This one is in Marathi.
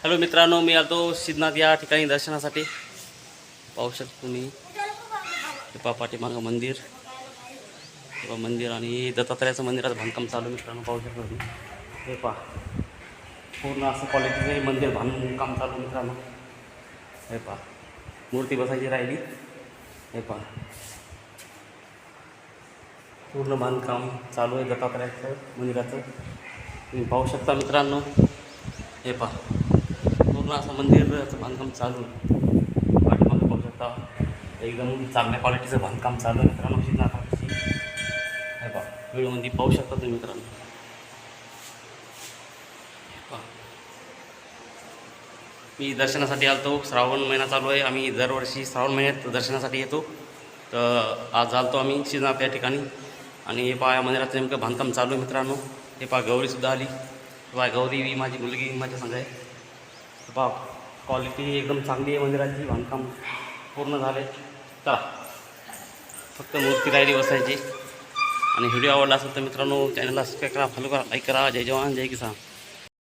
हॅलो मित्रांनो, मी आलो सिद्धनाथ या ठिकाणी दर्शनासाठी. पाहू शकता तुम्ही पाठीमागं मंदिर मंदिर आणि दत्तात्रयाचं मंदिराचं बांधकाम चालू. मित्रांनो पाहू शकता तुम्ही, हे पहा पूर्ण असं क्वालिटीचं मंदिर बांधकाम चालू. मित्रांनो हे पहा, मूर्ती बसायची राहिली. हे पहा पूर्ण बांधकाम चालू आहे दत्तात्रयाचं मंदिराचं. तुम्ही पाहू शकता मित्रांनो, हे पहा पूर्ण असं मंदिराचं बांधकाम चालू आहे. पाठीमागं पाहू शकता एकदम चांगल्या क्वालिटीचं बांधकाम चालू आहे मित्रांनो सिद्धनाथाची. हे पहा व्हिडिओमध्ये पाहू शकता तुम्ही मित्रांनो. पहा मी दर्शनासाठी आलतो. श्रावण महिना चालू आहे. आम्ही दरवर्षी श्रावण महिन्यात दर्शनासाठी येतो. तर आज आलतो आम्ही सिद्धनाथ या ठिकाणी. आणि हे पहा या मंदिराचं नेमकं बांधकाम चालू आहे मित्रांनो. हे पहा गौरीसुद्धा आली. पहा गौरी माझी मुलगी माझ्या संग आहे. पहा क्वालिटी एकदम चांगली आहे मंदिराची. बांधकाम पूर्ण झाले. चला फक्त मूर्ती राहिली बसायची. आणि व्हिडिओ आवडला असेल तर मित्रांनो चॅनलला सबस्क्राईब करा, फॉलो करा, लाईक करा. जय जवान जय किसान.